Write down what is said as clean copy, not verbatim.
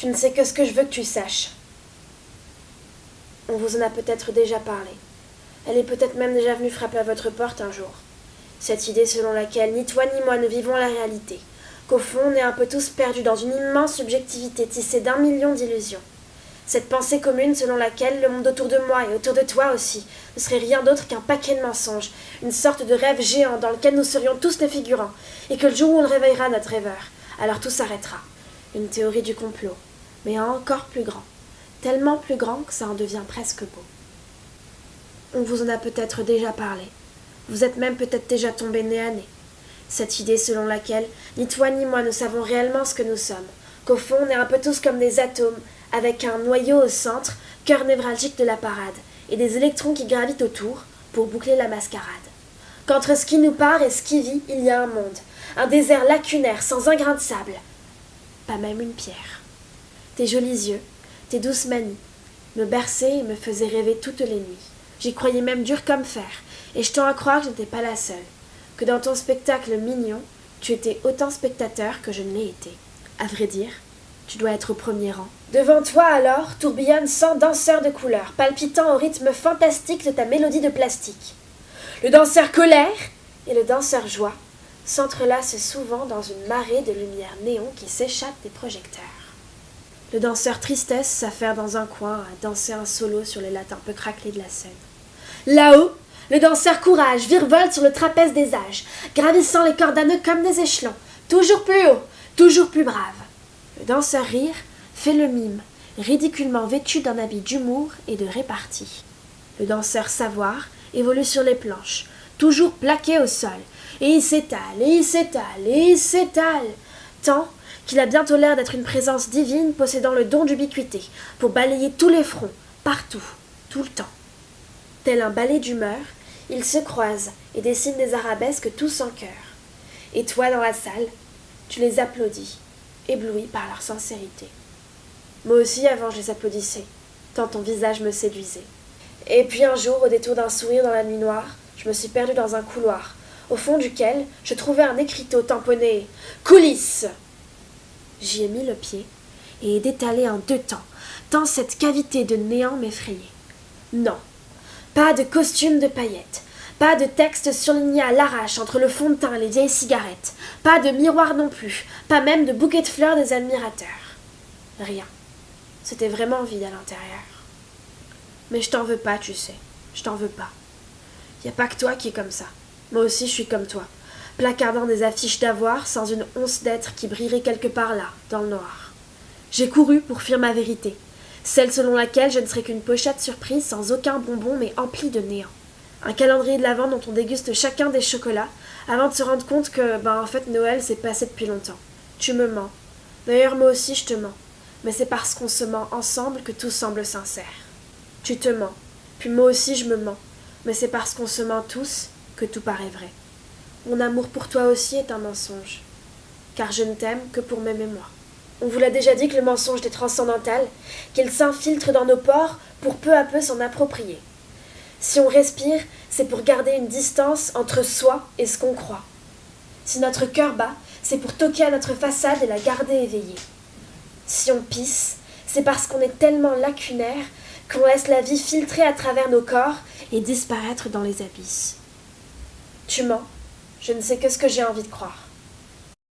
Tu ne sais que ce que je veux que tu saches. On vous en a peut-être déjà parlé. Elle est peut-être même déjà venue frapper à votre porte un jour. Cette idée selon laquelle ni toi ni moi ne vivons la réalité, qu'au fond on est un peu tous perdus dans une immense subjectivité tissée d'1 million d'illusions. Cette pensée commune selon laquelle le monde autour de moi et autour de toi aussi ne serait rien d'autre qu'un paquet de mensonges, une sorte de rêve géant dans lequel nous serions tous les figurants, et que le jour où on réveillera notre rêveur, alors tout s'arrêtera. Une théorie du complot, mais encore plus grand, tellement plus grand que ça en devient presque beau. On vous en a peut-être déjà parlé. Vous êtes même peut-être déjà tombé nez à nez. Cette idée selon laquelle ni toi ni moi ne savons réellement ce que nous sommes, qu'au fond on est un peu tous comme des atomes, avec un noyau au centre, cœur névralgique de la parade, et des électrons qui gravitent autour pour boucler la mascarade. Qu'entre ce qui nous part et ce qui vit, il y a un monde, un désert lacunaire sans un grain de sable, pas même une pierre. Tes jolis yeux, tes douces manies, me berçaient et me faisaient rêver toutes les nuits. J'y croyais même dur comme fer, et je tends à croire que je n'étais pas la seule, que dans ton spectacle mignon, tu étais autant spectateur que je ne l'ai été. À vrai dire, tu dois être au premier rang. Devant toi, alors, tourbillonnent 100 danseurs de couleurs, palpitant au rythme fantastique de ta mélodie de plastique. Le danseur colère et le danseur joie s'entrelacent souvent dans une marée de lumière néon qui s'échappe des projecteurs. Le danseur tristesse s'affaire dans un coin à danser un solo sur les lattes un peu craquelées de la scène. Là-haut, le danseur courage virevolte sur le trapèze des âges, gravissant les cordes à nœuds comme des échelons, toujours plus haut, toujours plus brave. Le danseur rire fait le mime, ridiculement vêtu d'un habit d'humour et de répartie. Le danseur savoir évolue sur les planches, toujours plaqué au sol, et il s'étale, et il s'étale, et il s'étale, tant qu'il a bientôt l'air d'être une présence divine possédant le don d'ubiquité, pour balayer tous les fronts, partout, tout le temps. Tel un balai d'humeur, ils se croisent et dessinent des arabesques tous en chœur. Et toi, dans la salle, tu les applaudis, ébloui par leur sincérité. Moi aussi, avant, je les applaudissais, tant ton visage me séduisait. Et puis un jour, au détour d'un sourire dans la nuit noire, je me suis perdue dans un couloir, au fond duquel je trouvais un écriteau tamponné « Coulisses ». J'y ai mis le pied et ai détalé en 2 temps, tant cette cavité de néant m'effrayait. Non, pas de costume de paillettes, pas de texte surligné à l'arrache entre le fond de teint et les vieilles cigarettes, pas de miroir non plus, pas même de bouquet de fleurs des admirateurs. Rien. C'était vraiment vide à l'intérieur. Mais je t'en veux pas, tu sais. Je t'en veux pas. Y a pas que toi qui est comme ça. Moi aussi, je suis comme toi, placardant des affiches d'avoir sans une once d'être qui brillerait quelque part là, dans le noir. J'ai couru pour fuir ma vérité, celle selon laquelle je ne serais qu'une pochette surprise sans aucun bonbon mais emplie de néant. Un calendrier de l'Avent dont on déguste chacun des chocolats avant de se rendre compte que, en fait, Noël s'est passé depuis longtemps. Tu me mens. D'ailleurs, moi aussi, je te mens. Mais c'est parce qu'on se ment ensemble que tout semble sincère. Tu te mens. Puis moi aussi, je me mens. Mais c'est parce qu'on se ment tous que tout paraît vrai. Mon amour pour toi aussi est un mensonge. Car je ne t'aime que pour m'aimer moi. On vous l'a déjà dit que le mensonge est transcendantal, qu'il s'infiltre dans nos pores pour peu à peu s'en approprier. Si on respire, c'est pour garder une distance entre soi et ce qu'on croit. Si notre cœur bat, c'est pour toquer à notre façade et la garder éveillée. Si on pisse, c'est parce qu'on est tellement lacunaire qu'on laisse la vie filtrer à travers nos corps et disparaître dans les abysses. Tu mens, je ne sais que ce que j'ai envie de croire.